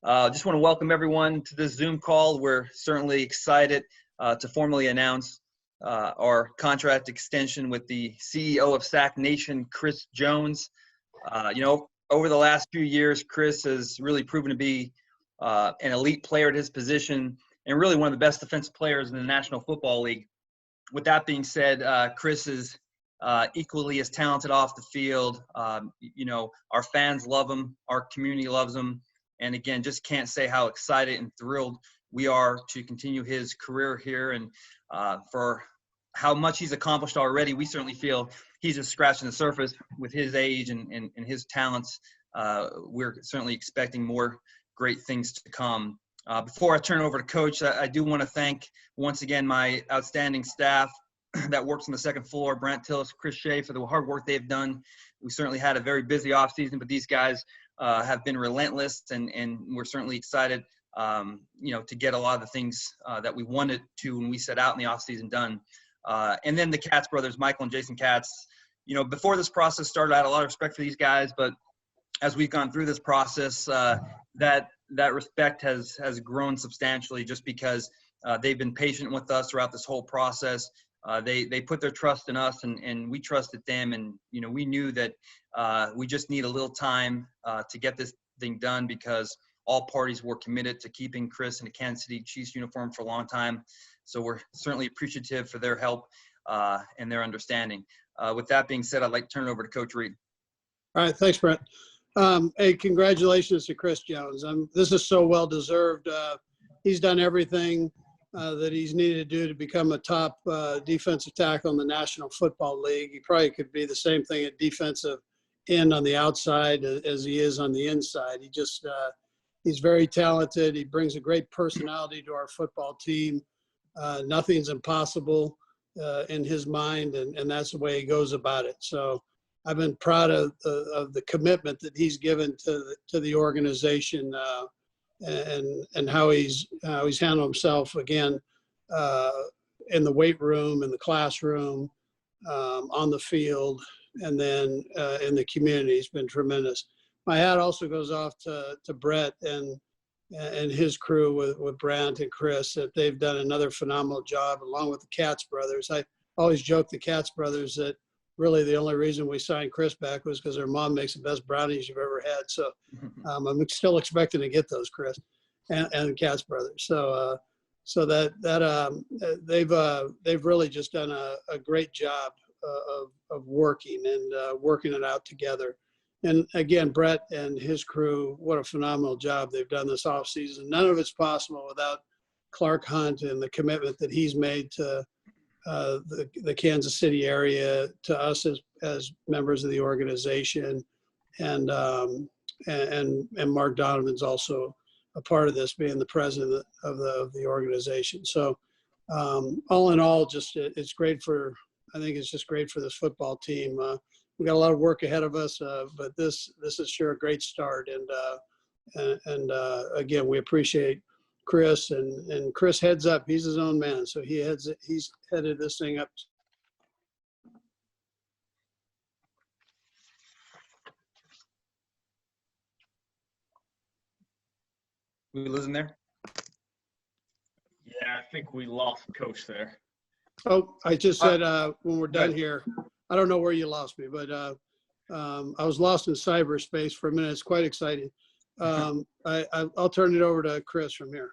Just want to welcome everyone to this Zoom call. We're certainly excited to formally announce our contract extension with the CEO of Sac Nation, Chris Jones. Over the last few years, Chris has really proven to be an elite player at his position and really one of the best defensive players in the National Football League. With that being said, Chris is equally as talented off the field. Our fans love him. Our community loves him. And again, just can't say how excited and thrilled we are to continue his career here. And for how much he's accomplished already, we certainly feel he's just scratching the surface with his age and his talents. We're certainly expecting more great things to come. Before I turn it over to Coach, I do want to thank once again my outstanding staff that works on the second floor, Brent Tillis, Chris Shea, for the hard work they've done. We certainly had a very busy offseason, but these guys have been relentless, and we're certainly excited, to get a lot of the things that we wanted to when we set out in the offseason done. And then the Katz brothers, Michael and Jason Katz. Before this process started, I had a lot of respect for these guys, but as we've gone through this process, that respect has grown substantially just because they've been patient with us throughout this whole process. They put their trust in us, and we trusted them, and we knew that we just need a little time to get this thing done because all parties were committed to keeping Chris in a Kansas City Chiefs uniform for a long time. So we're certainly appreciative for their help and their understanding. With that being said, I'd like to turn it over to Coach Reid. All right, thanks, Brett. Hey, congratulations to Chris Jones. This is so well deserved. He's done everything that he's needed to do to become a top defensive tackle in the National Football League. He probably could be the same thing at defensive end on the outside as he is on the inside. He's very talented. He brings a great personality to our football team. Nothing's impossible in his mind, and that's the way he goes about it. So I've been proud of the commitment that he's given to the organization and how he's handled himself again in the weight room, in the classroom, on the field, and then in the community. He's been tremendous. My hat also goes off to Brett and his crew with Brant and Chris, that they've done another phenomenal job along with the Katz brothers. I always joke the Katz brothers that really the only reason we signed Chris back was because their mom makes the best brownies you've ever had. So I'm still expecting to get those, Chris, and the Katz brothers. So they've really just done a great job of working and working it out together. And again, Brett and his crew, what a phenomenal job they've done this offseason. None of it's possible without Clark Hunt and the commitment that he's made to the Kansas City area, to us as members of the organization, and Mark Donovan's also a part of this, being the president of the organization. So all in all, it's great I think it's just great for this football team. We got a lot of work ahead of us, but this is sure a great start. And again, we appreciate Chris, and Chris heads up. He's his own man, so he's headed this thing up. We losing there? Yeah, I think we lost Coach there. Oh, I just said when we're done here, I don't know where you lost me, but I was lost in cyberspace for a minute. It's quite exciting. I'll turn it over to Chris from here.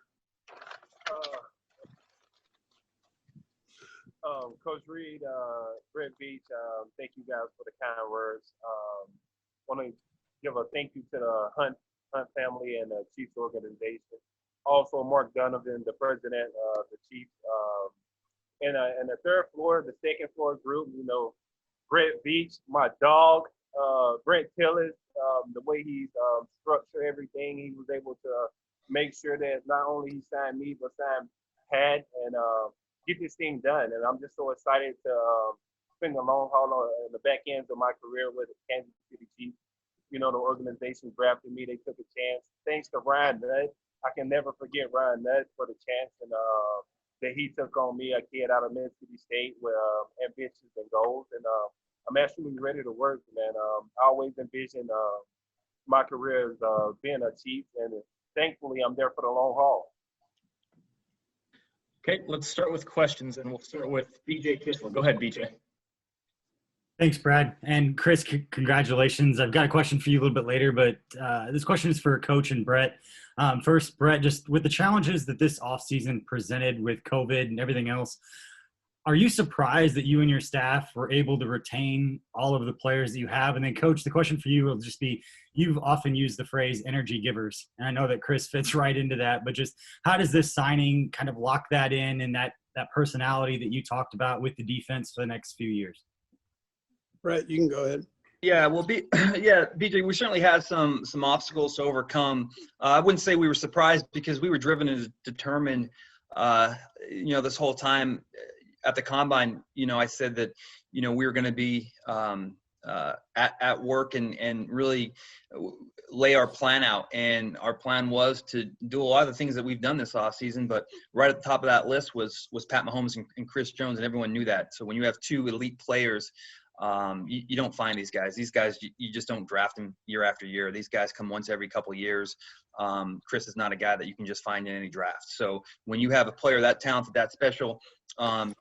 Coach Reid, Brett Veach, thank you guys for the kind words. Want to give a thank you to the Hunt family and the Chiefs organization. Also, Mark Donovan, the president of the Chiefs. And the third floor, the second floor group, Brett Veach, my dog, Brent Tillis, the way he's structured everything, he was able to make sure that not only he signed me, but signed Pat, and get this thing done. And I'm just so excited to spend the long haul on the back ends of my career with the Kansas City Chiefs. The organization drafted me. They took a chance. Thanks to Ryan Nutt. I can never forget Ryan Nutt for the chance and that he took on me, a kid out of Mississippi State with ambitions and goals. And I'm actually ready to work, man. I always envisioned my career as being a Chief, and thankfully, I'm there for the long haul. Okay, let's start with questions, and we'll start with BJ Kissler. Go ahead, BJ. Thanks, Brad. And Chris, congratulations. I've got a question for you a little bit later, but this question is for Coach and Brett. First, Brett, just with the challenges that this offseason presented with COVID and everything else, are you surprised that you and your staff were able to retain all of the players that you have? And then, Coach, the question for you will just be, you've often used the phrase energy givers, and I know that Chris fits right into that, but just how does this signing kind of lock that in and that personality that you talked about with the defense for the next few years? Brett, you can go ahead. Yeah, well, BJ, we certainly had some obstacles to overcome. I wouldn't say we were surprised because we were driven and determined, this whole time at the combine. I said that, we were going to be at work and really lay our plan out. And our plan was to do a lot of the things that we've done this offseason, but right at the top of that list was Pat Mahomes and Chris Jones, and everyone knew that. So when you have two elite players, you don't find these guys. These guys, you just don't draft them year after year. These guys come once every couple of years. Chris is not a guy that you can just find in any draft. So when you have a player that talented, that special,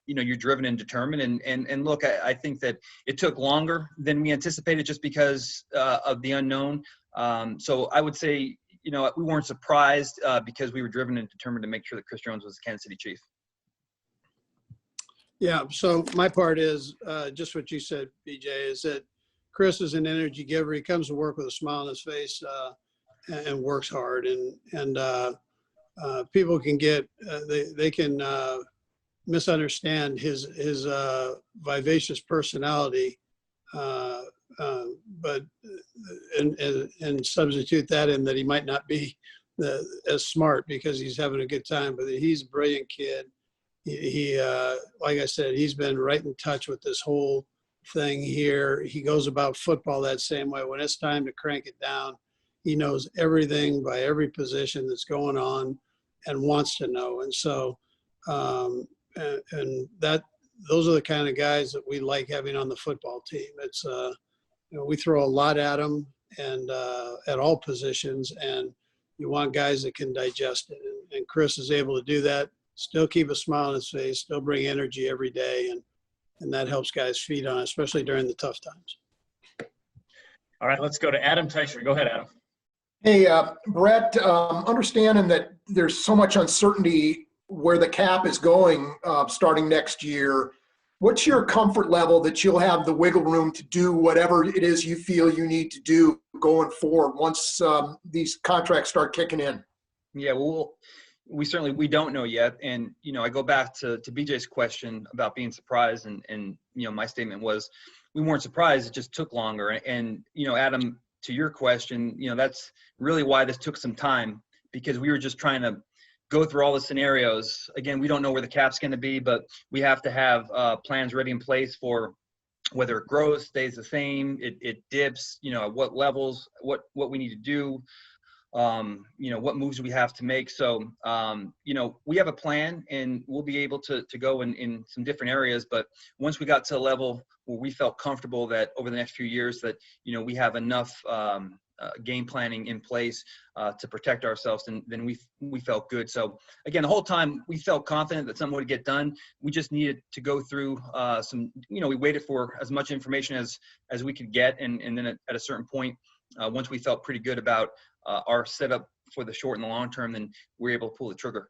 you're driven and determined. And look, I think that it took longer than we anticipated just because of the unknown. So I would say, we weren't surprised because we were driven and determined to make sure that Chris Jones was the Kansas City Chief. Yeah, so my part is just what you said, BJ, is that Chris is an energy giver. He comes to work with a smile on his face and works hard. And people can they can misunderstand his vivacious personality, but and substitute that in that he might not be as smart because he's having a good time. But he's a brilliant kid. He like I said, he's been right in touch with this whole thing here. He goes about football that same way. When it's time to crank it down, he knows everything by every position that's going on and wants to know. And so, and those are the kind of guys that we like having on the football team. It's, we throw a lot at them and at all positions, and you want guys that can digest it. And Chris is able to do that. Still keep a smile on his face, still bring energy every day, and that helps guys feed on it, especially during the tough times. All right, let's go to Adam Teicher. Go ahead, Adam. Hey, Brett, understanding that there's so much uncertainty where the cap is going starting next year, what's your comfort level that you'll have the wiggle room to do whatever it is you feel you need to do going forward once these contracts start kicking in? Yeah, well, we don't know yet. And, I go back to BJ's question about being surprised. And my statement was we weren't surprised. It just took longer. And, Adam, to your question, that's really why this took some time, because we were just trying to go through all the scenarios. Again, we don't know where the cap's going to be, but we have to have plans ready in place for whether it grows, stays the same, it dips, at what levels, what we need to do. What moves we have to make. So, we have a plan and we'll be able to go in some different areas. But once we got to a level where we felt comfortable that over the next few years that, we have enough game planning in place to protect ourselves, and then we felt good. So again, the whole time we felt confident that something would get done. We just needed to go through we waited for as much information as we could get. And then at a certain point, once we felt pretty good about our setup for the short and the long term, then we're able to pull the trigger.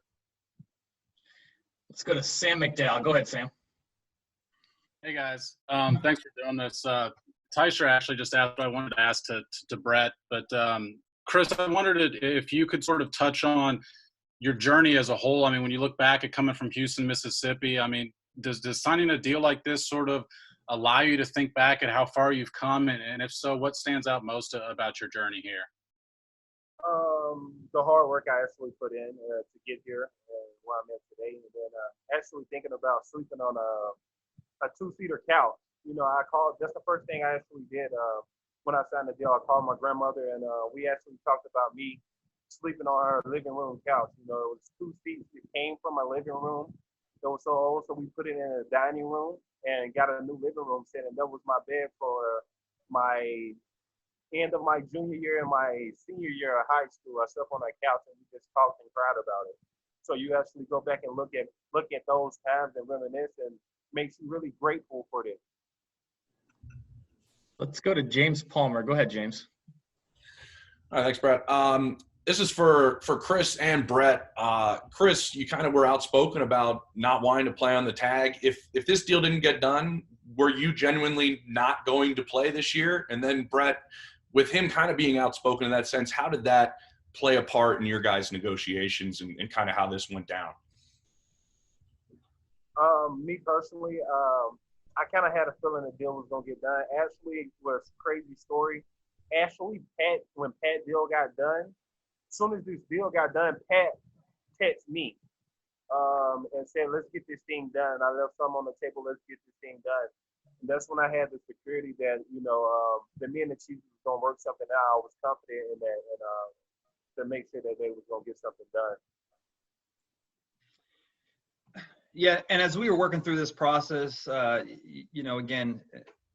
Let's go to Sam McDowell. Go ahead, Sam. Hey guys, thanks for doing this. Teicher actually just asked what I wanted to ask to Brett, but Chris, I wondered if you could sort of touch on your journey as a whole. I mean, when you look back at coming from Houston, Mississippi, I mean, does signing a deal like this sort of allow you to think back at how far you've come, and if so, what stands out most about your journey here? The hard work I actually put in to get here where I'm at today, and then actually thinking about sleeping on a two-seater couch. That's the first thing I actually did when I signed the deal. I called my grandmother, and we actually talked about me sleeping on her living room couch. It was 2 seats that came from my living room. It was so old, so we put it in a dining room and got a new living room set, and that was my bed for my end of my junior year and my senior year of high school. I slept on that couch and we just talked and cried about it. So you actually go back and look at those times and reminisce, and makes you really grateful for this. Let's go to James Palmer. Go ahead, James. All right, thanks, Brett. This is for Chris and Brett. Chris, you kind of were outspoken about not wanting to play on the tag. If this deal didn't get done, were you genuinely not going to play this year? And then Brett, with him kind of being outspoken in that sense, how did that play a part in your guys' negotiations and kind of how this went down? Me personally, I kind of had a feeling the deal was gonna get done. Actually, it was a crazy story. Actually, when Pat deal got done, as soon as this deal got done, Pat texted me and said, "Let's get this thing done." I left some on the table. Let's get this thing done. And that's when I had the security that that me and the Chiefs was gonna work something out. I was confident in that, and to make sure that they was gonna get something done. Yeah, and as we were working through this process, again,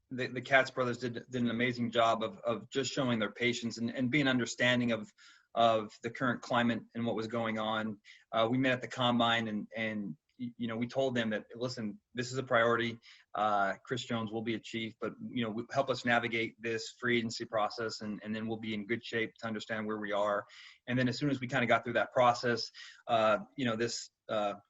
the Katz brothers did an amazing job of just showing their patience and being understanding of the current climate and what was going on. We met at the combine and we told them that, listen, this is a priority. Chris Jones will be a Chief, but help us navigate this free agency process, and then we'll be in good shape to understand where we are. And then as soon as we kind of got through that process, this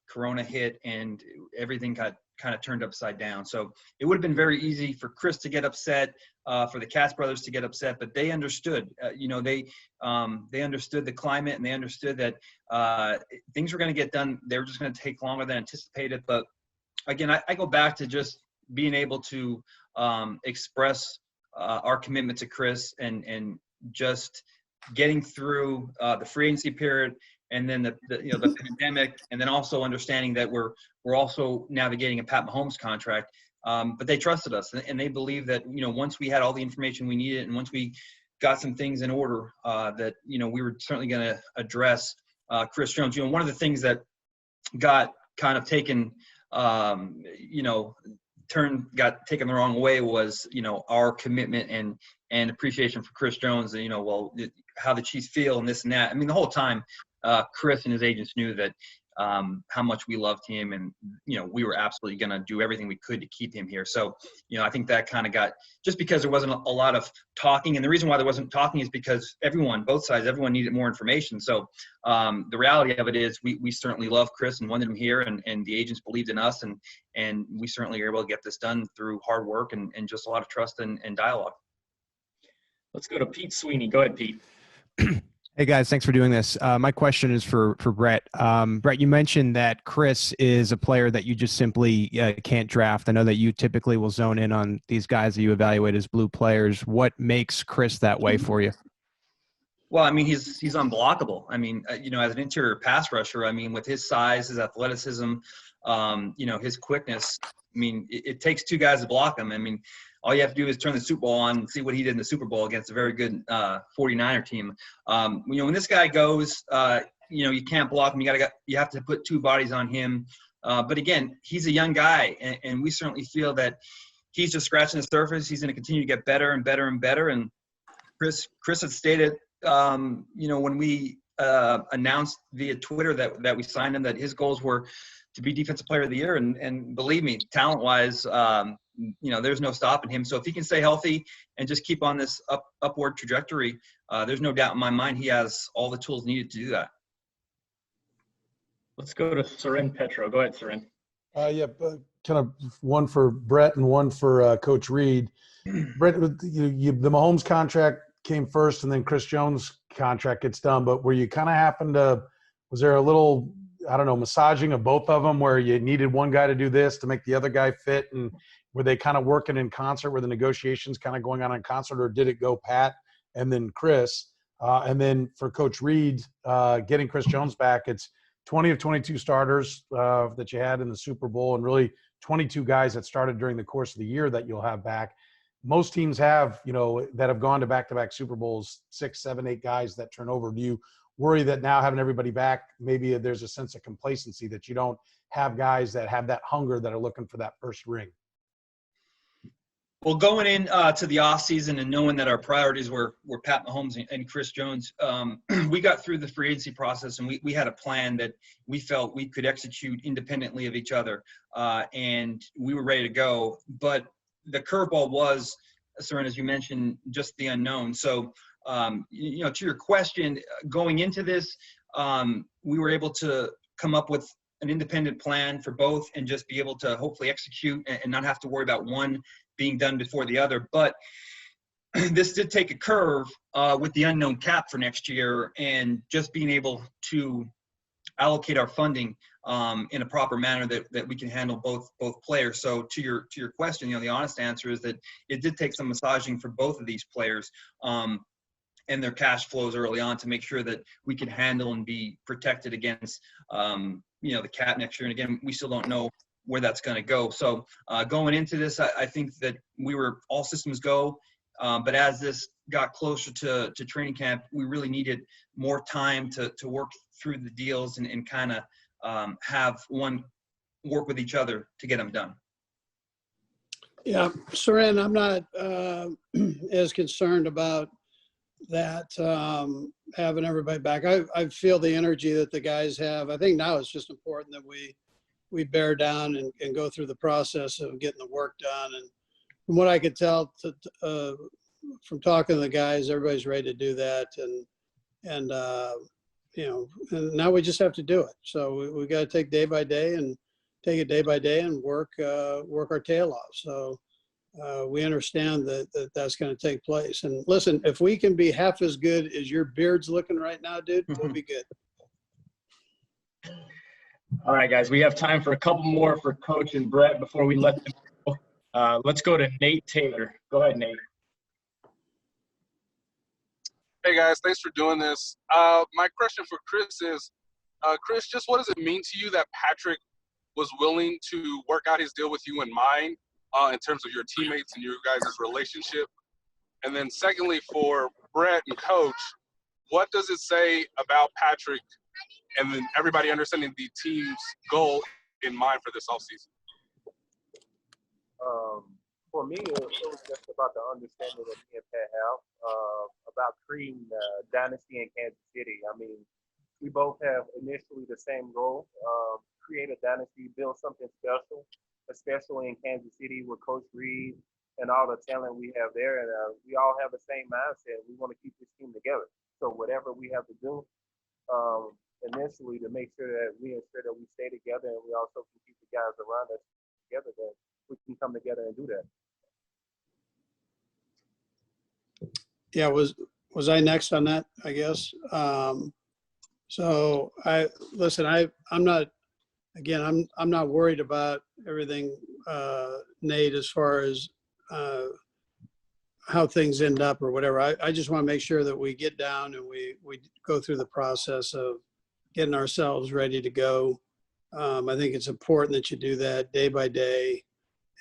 Corona hit and everything got kind of turned upside down. So it would have been very easy for Chris to get upset, for the Katz brothers to get upset, but they understood. They understood the climate, and they understood that things were going to get done. They were just going to take longer than anticipated. But again, I go back to just being able to express our commitment to Chris and just getting through the free agency period, and then the pandemic, and then also understanding that we're also navigating a Pat Mahomes contract. But they trusted us, and they believed that once we had all the information we needed, and once we got some things in order, that we were certainly going to address Chris Jones. One of the things that got kind of taken, got taken the wrong way was our commitment and appreciation for Chris Jones. And how the Chiefs feel and this and that. I mean, the whole time, Chris and his agents knew that how much we loved him, and we were absolutely going to do everything we could to keep him here. So I think that kind of got, just because there wasn't a lot of talking, and the reason why there wasn't talking is because both sides needed more information. So the reality of it is we certainly love Chris and wanted him here, and the agents believed in us, and we certainly are able to get this done through hard work and just a lot of trust and dialogue. Let's go to Pete Sweeney. Go ahead, Pete. Hey guys, thanks for doing this. My question is for Brett. Brett, you mentioned that Chris is a player that you just simply can't draft. I know that you typically will zone in on these guys that you evaluate as blue players. What makes Chris that way for you? Well, I mean, he's unblockable. I mean, as an interior pass rusher, I mean, with his size, his athleticism, his quickness, I mean, it takes two guys to block him. I mean, all you have to do is turn the Super Bowl on and see what he did in the Super Bowl against a very good 49er team. When this guy goes, you can't block him. You have to put two bodies on him. But again, he's a young guy, and we certainly feel that he's just scratching the surface. He's going to continue to get better and better and better. And Chris had stated, when we announced via Twitter that we signed him, that his goals were to be Defensive Player of the Year. And believe me, talent-wise, there's no stopping him. So if he can stay healthy and just keep on this upward trajectory, there's no doubt in my mind he has all the tools needed to do that. Let's go to Seren Petro. Go ahead, Seren. Kind of one for Brett and one for Coach Reid. Brett, the Mahomes contract came first, and then Chris Jones' contract gets done. But were you kind of was there a little, massaging of both of them where you needed one guy to do this to make the other guy fit? And were they kind of working in concert? Were the negotiations kind of going on in concert, or did it go Pat and then Chris? And then for Coach Reid, getting Chris Jones back, it's 20 of 22 starters that you had in the Super Bowl, and really 22 guys that started during the course of the year that you'll have back. Most teams have, that have gone to back-to-back Super Bowls, 6, 7, 8 guys that turn over. Do you worry that now having everybody back, maybe there's a sense of complacency that you don't have guys that have that hunger that are looking for that first ring? Well, going in to the off season and knowing that our priorities were Pat Mahomes and Chris Jones, we got through the free agency process and we had a plan that we felt we could execute independently of each other, and we were ready to go. But the curveball was, Seren, as you mentioned, just the unknown. So, to your question, going into this, we were able to come up with an independent plan for both and just be able to hopefully execute and not have to worry about one being done before the other. But this did take a curve with the unknown cap for next year and just being able to allocate our funding in a proper manner that we can handle both players. So to your question, the honest answer is that it did take some massaging for both of these players and their cash flows early on to make sure that we can handle and be protected against the cap next year. And again, we still don't know where that's going to go. So going into this, I think that we were all systems go. But as this got closer to training camp, we really needed more time to work through the deals and kind of have one work with each other to get them done. Yeah, Seren, I'm not as concerned about that, having everybody back. I feel the energy that the guys have. I think now it's just important that we bear down and go through the process of getting the work done. And from what I could tell from talking to the guys, everybody's ready to do that. And now we just have to do it. So we got to take day by day and take it day by day and work our tail off. So we understand that that's going to take place. And listen, if we can be half as good as your beard's looking right now, dude, we'll be good. All right, guys, we have time for a couple more for Coach and Brett before we let them go. Let's go to Nate Taylor. Go ahead, Nate. Hey, guys, thanks for doing this. My question for Chris is, Chris, just what does it mean to you that Patrick was willing to work out his deal with you in mind in terms of your teammates and your guys' relationship? And then secondly, for Brett and Coach, what does it say about Patrick and then everybody understanding the team's goal in mind for this offseason? For me, it was just about the understanding that me and Pat have about creating dynasty in Kansas City. I mean, we both have initially the same goal, create a dynasty, build something special, especially in Kansas City with Coach Reid and all the talent we have there. And we all have the same mindset. We want to keep this team together. So whatever we have to do initially to make sure that we ensure that we stay together and we also can keep the guys around us together, then we can come together and do that. Yeah, was I next on that, I guess? So I'm not worried about everything, Nate, as far as how things end up or whatever. I just want to make sure that we get down and we go through the process of getting ourselves ready to go. I think it's important that you do that day by day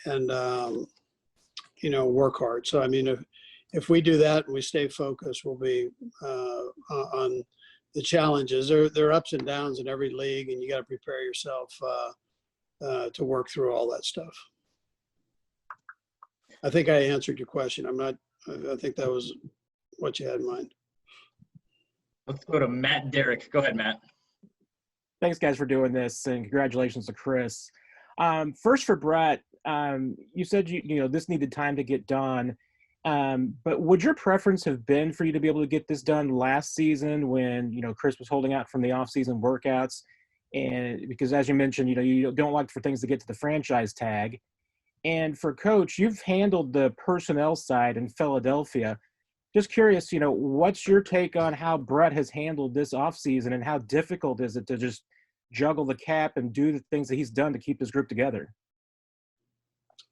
and, work hard. So, I mean, if we do that and we stay focused, we'll be on the challenges. There are ups and downs in every league, and you got to prepare yourself to work through all that stuff. I think I answered your question. I think that was what you had in mind. Let's go to Matt Derrick. Go ahead, Matt. Thanks, guys, for doing this, and congratulations to Chris. First for Brett, you said this needed time to get done. But would your preference have been for you to be able to get this done last season when, Chris was holding out from the off-season workouts? And because as you mentioned, you don't like for things to get to the franchise tag. And for Coach, you've handled the personnel side in Philadelphia. Just curious, what's your take on how Brett has handled this offseason and how difficult is it to just juggle the cap and do the things that he's done to keep this group together?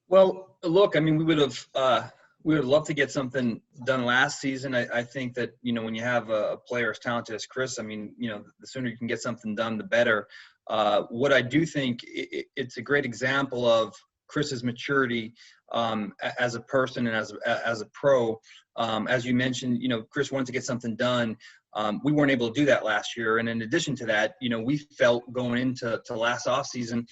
Well, look, I mean, we would have loved to get something done last season. I think that, when you have a player as talented as Chris, I mean, the sooner you can get something done, the better. What I do think it's a great example of Chris's maturity as a person and as a pro. As you mentioned, Chris wanted to get something done. We weren't able to do that last year. And in addition to that, we felt going into last offseason,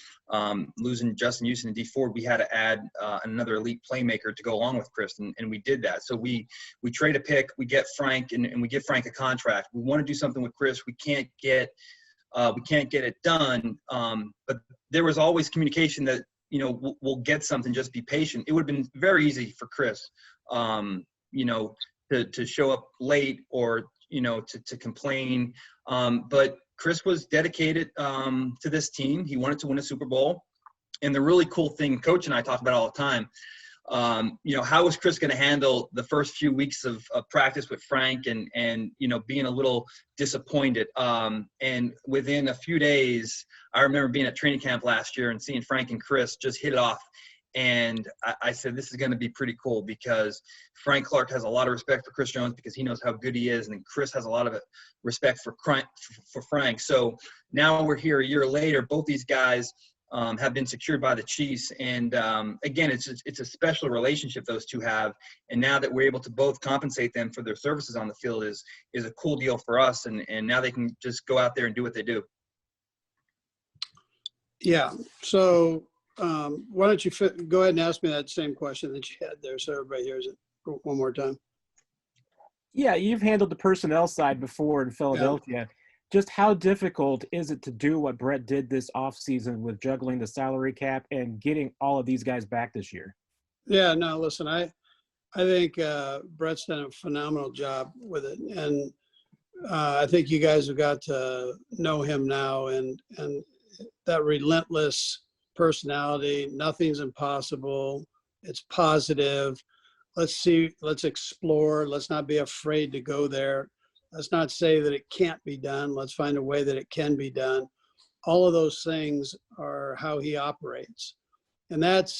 losing Justin Houston and D Ford, we had to add another elite playmaker to go along with Chris, and we did that. So we trade a pick, we get Frank, and we give Frank a contract. We want to do something with Chris. We can't get it done. But there was always communication that, we'll get something, just be patient. It would have been very easy for Chris, to show up late or, to complain. But Chris was dedicated to this team. He wanted to win a Super Bowl. And the really cool thing, Coach and I talk about all the time, how is Chris going to handle the first few weeks of practice with Frank and being a little disappointed. And within a few days, I remember being at training camp last year and seeing Frank and Chris just hit it off. And I said, this is going to be pretty cool, because Frank Clark has a lot of respect for Chris Jones because he knows how good he is. And then Chris has a lot of respect for Frank. So now we're here a year later. Both these guys have been secured by the Chiefs. And again, it's a special relationship those two have. And now that we're able to both compensate them for their services on the field is a cool deal for us. And now they can just go out there and do what they do. Yeah. So why don't you go ahead and ask me that same question that you had there, so everybody hears it one more time. Yeah, you've handled the personnel side before in Philadelphia. Yeah. Just how difficult is it to do what Brett did this offseason with juggling the salary cap and getting all of these guys back this year? Yeah, no, listen, I think Brett's done a phenomenal job with it. And I think you guys have got to know him now, and that relentless personality. Nothing's impossible. It's positive. Let's explore. Let's not be afraid to go there. Let's not say that it can't be done. Let's find a way that it can be done. All of those things are how he operates. And that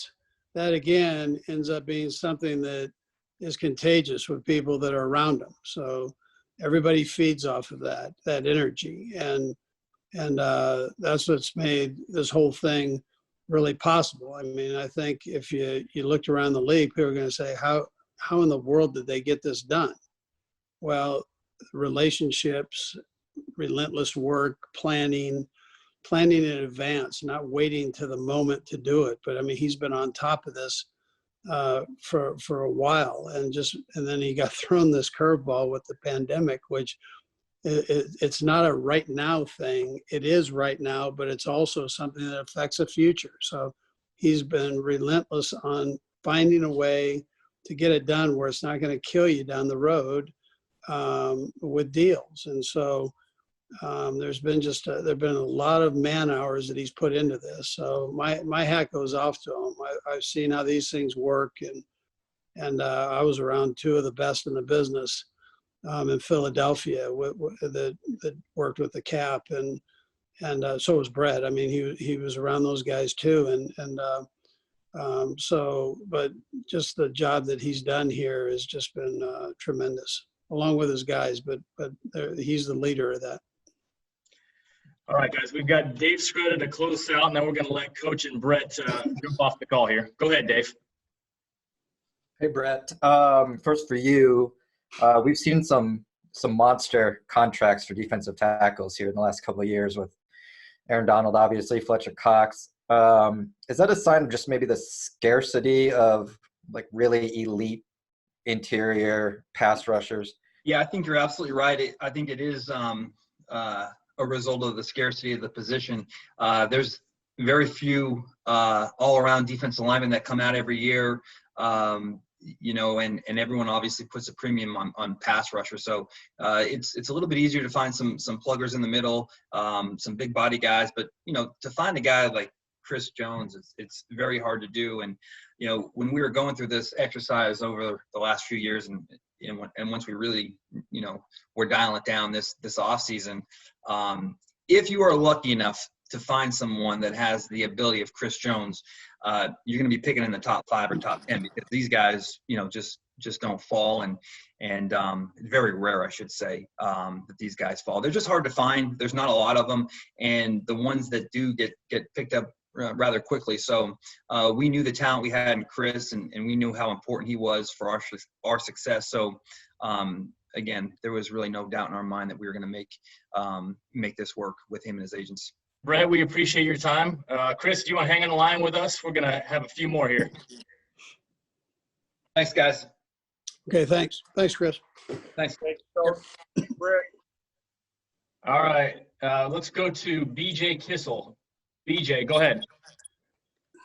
again ends up being something that is contagious with people that are around him. So everybody feeds off of that energy. And that's what's made this whole thing really possible. I mean, I think if you looked around the league, people are going to say, how in the world did they get this done? Well, relationships, relentless work, planning in advance, not waiting to the moment to do it. But I mean, he's been on top of this for a while, and then he got thrown this curveball with the pandemic, which it's not a right now thing. It is right now, but it's also something that affects the future. So he's been relentless on finding a way to get it done where it's not going to kill you down the road with deals. And so there's been a lot of man hours that he's put into this. So my hat goes off to him. I've seen how these things work, and I was around two of the best in the business in Philadelphia that worked with the cap, and so was Brett. I mean, he was around those guys too, but just the job that he's done here has just been tremendous, along with his guys. But he's the leader of that. All right, guys, we've got Dave Scroda to close out, and then we're going to let Coach and Brett jump off the call here. Go ahead, Dave. Hey, Brett. First for you, we've seen some monster contracts for defensive tackles here in the last couple of years with Aaron Donald, obviously, Fletcher Cox. Is that a sign of just maybe the scarcity of like really elite interior pass rushers? Yeah, I think you're absolutely right. I think it is a result of the scarcity of the position. There's very few all-around defensive linemen that come out every year, and everyone obviously puts a premium on pass rushers. So it's a little bit easier to find some pluggers in the middle, some big body guys. But, to find a guy like Chris Jones, it's very hard to do. And, when we were going through this exercise over the last few years and once we really, we're dialing it down this off season, if you are lucky enough to find someone that has the ability of Chris Jones, you're going to be picking in the top 5 or top 10, because these guys, just don't fall, and very rare, I should say, that these guys fall. They're just hard to find. There's not a lot of them, and the ones that do get picked up rather quickly. So we knew the talent we had in Chris, and we knew how important he was for our success. So again, there was really no doubt in our mind that we were going to make this work with him and his agents. Brett, we appreciate your time. Chris, do you want to hang on the line with us? We're going to have a few more here. Thanks, guys. Okay, thanks. Thanks, Chris. Thanks. Thanks, Coach. Brett. All right. Let's go to BJ Kissel. BJ, go ahead.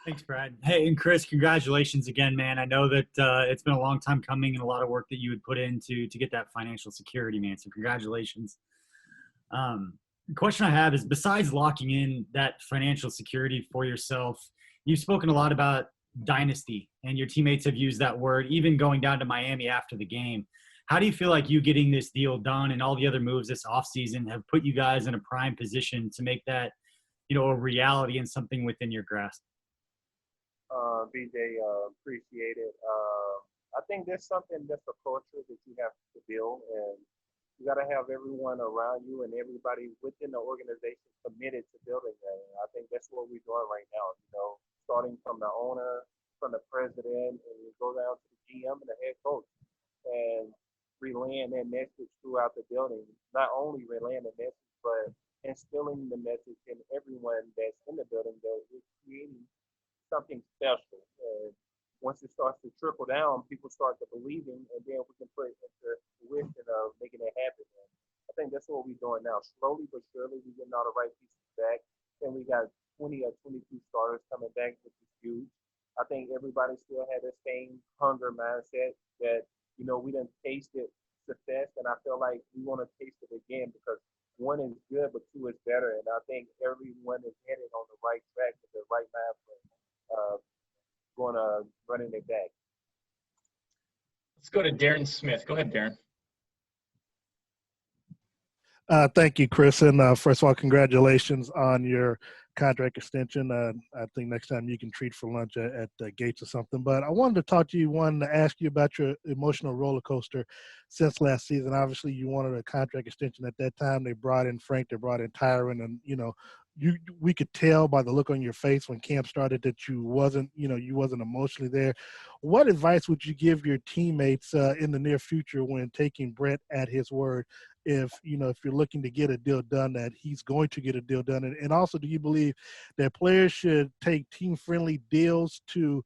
Thanks, Brad. Hey, and Chris, congratulations again, man. I know that it's been a long time coming and a lot of work that you would put into to get that financial security, man. So congratulations. The question I have is, besides locking in that financial security for yourself, you've spoken a lot about dynasty, and your teammates have used that word, even going down to Miami after the game. How do you feel like you getting this deal done and all the other moves this offseason have put you guys in a prime position to make that, a reality and something within your grasp? BJ, appreciate it. I think that's something that's a culture that you have to build, and you got to have everyone around you and everybody within the organization committed to building that. And I think that's what we're doing right now. Starting from the owner, from the president, and you go down to the GM and the head coach, and relaying that message throughout the building. Not only relaying the message, but instilling the message in everyone that's in the building that is creating something special. And once it starts to trickle down, people start to believing, and then we can put it into fruition of making it happen. And I think that's what we're doing now. Slowly but surely, we're getting all the right pieces back, and we got 20 or 22 starters coming back, which is huge. I think everybody still had the same hunger mindset that, we done tasted success, and I feel like we want to taste it again because one is good, but two is better. And I think everyone is headed on the right track with the right mind frame. Running it back. Let's go to Darren Smith. Go ahead, Darren. Thank you, Chris. And first of all, congratulations on your contract extension. I think next time you can treat for lunch at Gates or something. But I wanted to talk to you, to ask you about your emotional roller coaster since last season. Obviously, you wanted a contract extension at that time. They brought in Frank, they brought in Tyron, and we could tell by the look on your face when camp started that you wasn't emotionally there. What advice would you give your teammates in the near future when taking Brett at his word? If you're looking to get a deal done, that he's going to get a deal done, and also, do you believe that players should take team-friendly deals to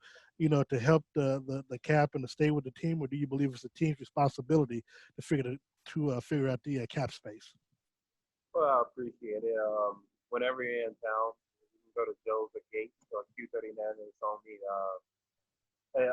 help the cap and to stay with the team, or do you believe it's the team's responsibility to figure out the cap space? Well, I appreciate it. Whenever you're in town, you can go to Joe's or Gates or Q39 and it's on me. And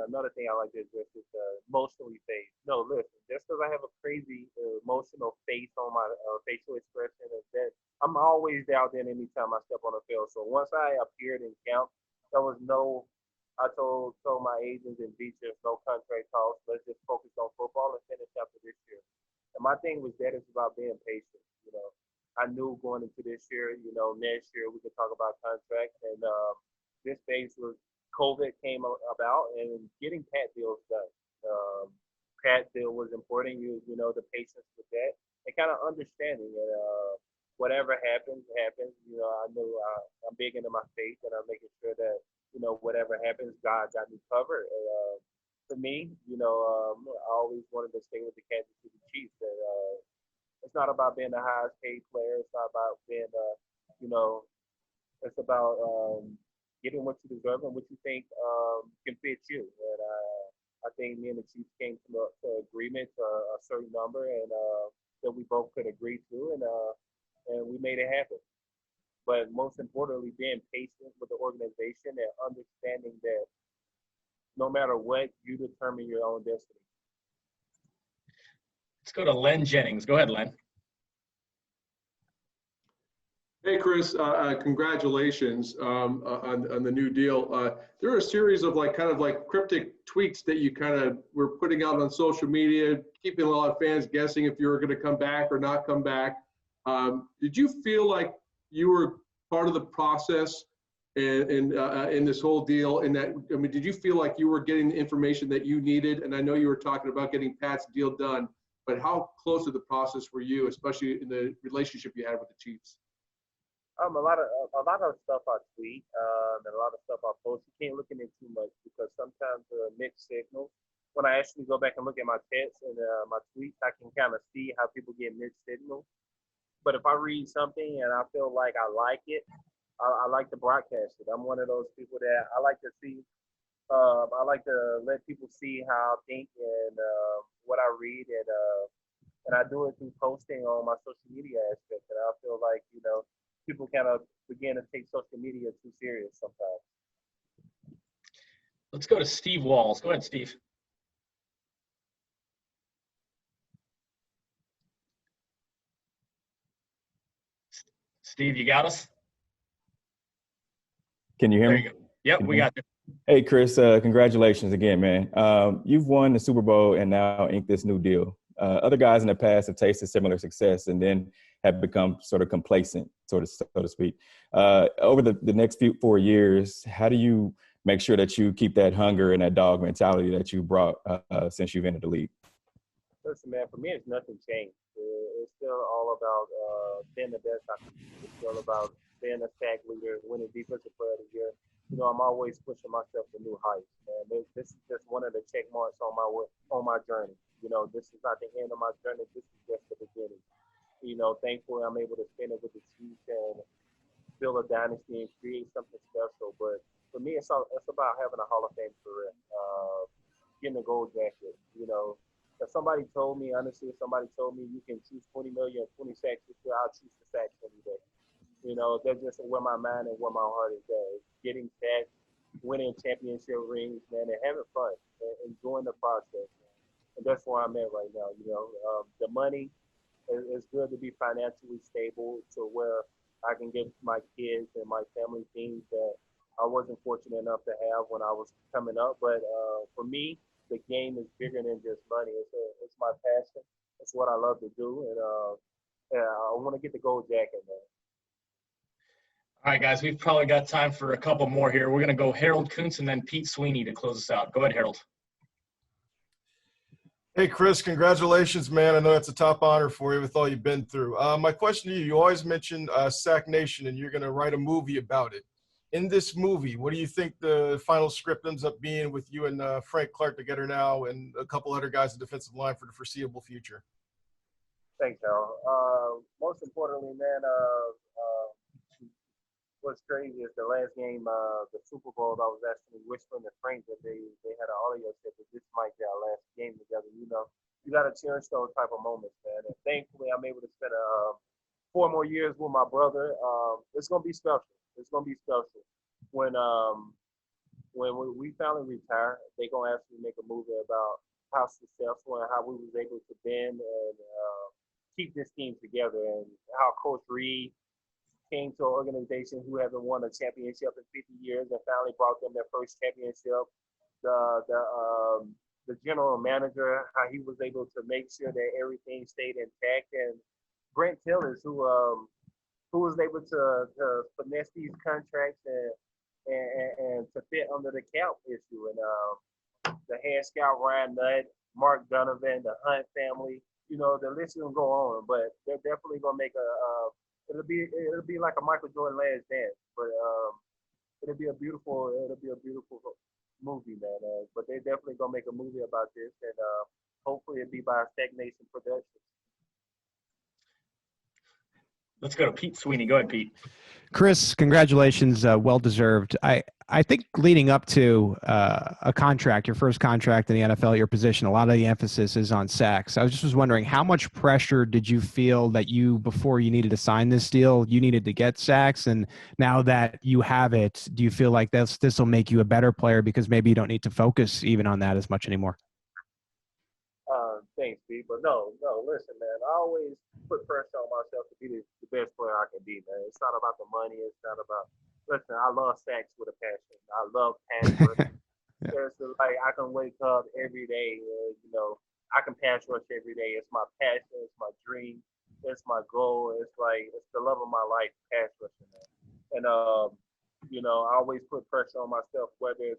another thing I like to address is emotionally face. No, listen, just because I have a crazy emotional face on my facial expression, is that I'm always down there anytime I step on the field. So once I appeared in camp, there was I told my agents and Beach, no contract talks. Let's just focus on football and finish after this year. And my thing was that it's about being patient. I knew going into this year, next year we could talk about contracts. And this phase was COVID came about and getting Pat deals done. Pat deal was important. The patience with that and kind of understanding it. Whatever happens. I know I'm big into my faith, and I'm making sure that whatever happens, God got me covered. For me, I always wanted to stay with the Kansas City Chiefs. And it's not about being the highest paid player. It's not about being it's about getting what you deserve and what you think can fit you. And I think me and the Chiefs came to agreement to a certain number, and that we both could agree to, and we made it happen. But most importantly, being patient with the organization and understanding that no matter what, you determine your own destiny. Let's go to Len Jennings. Go ahead, Len. Hey, Chris, congratulations on the new deal. There are a series of cryptic tweets that you were putting out on social media, keeping a lot of fans guessing if you were going to come back or not come back. Did you feel like you were part of the process in this whole deal? Did you feel like you were getting the information that you needed? And I know you were talking about getting Pat's deal done, but how close to the process were you, especially in the relationship you had with the Chiefs? A lot of stuff I tweet and a lot of stuff I post. You can't look in it too much because sometimes there are mixed signals. when I actually go back and look at my texts and my tweets, I can kind of see how people get mixed signals. But if I read something and I feel like I like it, I like to broadcast it. I'm one of those people that I like to see. I like to let people see how I think and what I read, and I do it through posting on my social media aspect. And I feel like people kind of begin to take social media too serious sometimes. Let's go to Steve Walls. Go ahead, Steve. Steve, you got us? Can you hear There me? you go. Yep, we got you. Hey, Chris, congratulations again, man. You've won the Super Bowl and now inked this new deal. Other guys in the past have tasted similar success and then have become sort of complacent, so to speak. Over the next 4 years, how do you make sure that you keep that hunger and that dog mentality that you brought since you've entered the league? Listen, man, for me, it's nothing changed. It's still all about being the best I can be. It's still about being a sack leader, winning Defensive Player of the Year. I'm always pushing myself to new heights, man. This is just one of the check marks on my journey. This is not the end of my journey. This is just the beginning. Thankfully, I'm able to spend it with the Chiefs and build a dynasty and create something special. But for me, it's about having a Hall of Fame career, getting a gold jacket. If somebody told me you can choose 20 million, 20 sacks this year, I'll choose the sacks any day. That's just where my mind and where my heart is at. Getting sacks, winning championship rings, man, and having fun and enjoying the process. And that's where I'm at right now. The money is good to be financially stable to where I can get my kids and my family things that I wasn't fortunate enough to have when I was coming up. But for me, the game is bigger than just money. It's my passion. It's what I love to do, and I want to get the gold jacket, man. All right, guys, we've probably got time for a couple more here. We're going to go Harold Kuntz and then Pete Sweeney to close us out. Go ahead, Harold. Hey, Chris, congratulations, man. I know it's a top honor for you with all you've been through. My question to you always mention Sack Nation, and you're going to write a movie about it. In this movie, what do you think the final script ends up being with you and Frank Clark together now and a couple other guys in defensive line for the foreseeable future? Thanks, Harold. Most importantly, man, what's crazy is the last game, the Super Bowl, I was actually whispering to Frank that they had an audio set that this might be our last game together. You got to cherish those type of moments, man. And thankfully, I'm able to spend 4 more years with my brother. It's gonna be special. It's gonna be special. When we finally retire, they're gonna actually make a movie about how successful and how we was able to bend and keep this team together, and how Coach Reid came to an organization who haven't won a championship in 50 years and finally brought them their first championship. The general manager, how he was able to make sure that everything stayed intact, and Brent Tillers, who was able to finesse these contracts and to fit under the cap issue, and the head scout Ryan Nutt, Mark Donovan, the Hunt family. The list can go on, but they're definitely gonna make it'll be like a Michael Jordan Last Dance, but it'll be a beautiful movie, man. But they're definitely gonna make a movie about this, and hopefully it'll be by Stagnation Productions. Let's go to Pete Sweeney. Go ahead, Pete. Chris, congratulations. Well deserved. I think leading up to a contract, your first contract in the NFL at your position, a lot of the emphasis is on sacks. I was wondering, how much pressure did you feel that before you needed to sign this deal, you needed to get sacks? And now that you have it, do you feel like this will make you a better player because maybe you don't need to focus even on that as much anymore? Thanks, Pete. But no, listen, man. I always put pressure on myself to be the best player I can be, man. It's not about the money. It's not about. Listen, I love sacks with a passion. I love pass rush. It's like I can wake up every day. I can pass rush every day. It's my passion. It's my dream. It's my goal. It's the love of my life, pass rushing, man. And I always put pressure on myself, whether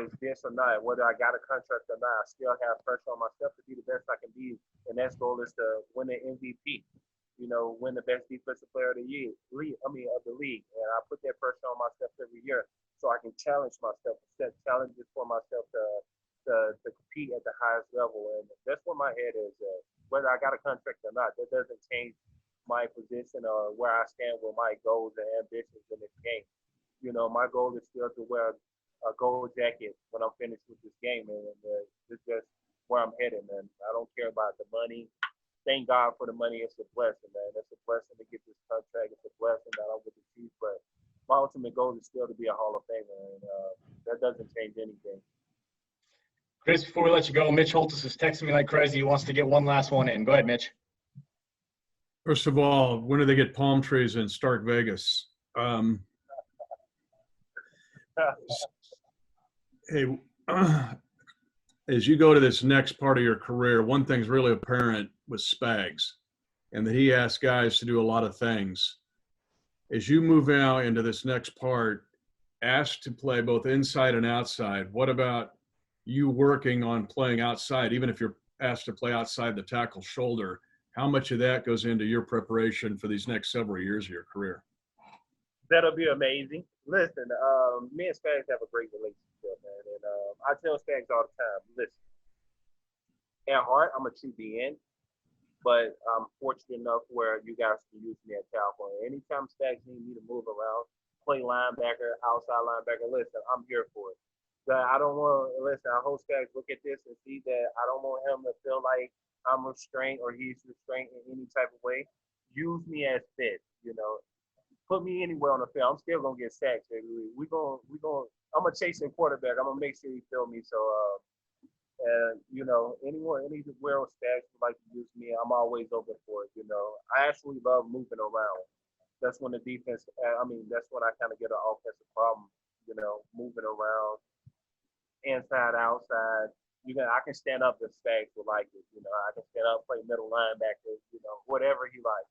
it's this or not, whether I got a contract or not, I still have pressure on myself to be the best I can be. And that goal is to win the MVP, win the best defensive player of the league. And I put that pressure on myself every year so I can challenge myself, set challenges for myself to to compete at the highest level. And that's where my head is at. Whether I got a contract or not, that doesn't change my position or where I stand with my goals and ambitions in this game. My goal is still to wear a gold jacket when I'm finished with this game, and it's just where I'm headed, man. I don't care about the money. Thank God for the money. It's a blessing, man. It's a blessing to get this contract. It's a blessing that I'm with the Chiefs, but my ultimate goal is still to be a Hall of Famer, and that doesn't change anything. Chris, before we let you go, Mitch Holtis is texting me like crazy. He wants to get one last one in. Go ahead, Mitch. First of all, when do they get palm trees in Stark Vegas? Hey, as you go to this next part of your career, one thing's really apparent with Spags, and that he asks guys to do a lot of things. As you move out into this next part, asked to play both inside and outside, what about you working on playing outside, even if you're asked to play outside the tackle shoulder? How much of that goes into your preparation for these next several years of your career? That'll be amazing. Listen, me and Spags have a great relationship, man. And I tell Spags all the time, listen, at heart, I'm a true DN, but I'm fortunate enough where you guys can use me at tackle. And anytime Spags need me to move around, play linebacker, outside linebacker, listen, I'm here for it. But I don't want to, listen, I hope Spags look at this and see that I don't want him to feel like I'm restrained or he's restrained in any type of way. Use me as fit, Put me anywhere on the field. I'm still gonna get sacked every week. I'm a chasing quarterback. I'm gonna make sure he feel me. So, anywhere with Spags would like to use me, I'm always open for it. I actually love moving around. That's when the defense. That's when I kind of get an offensive problem. Moving around, inside, outside. I can stand up if Spags would like it. I can stand up, play middle linebacker. Whatever he likes.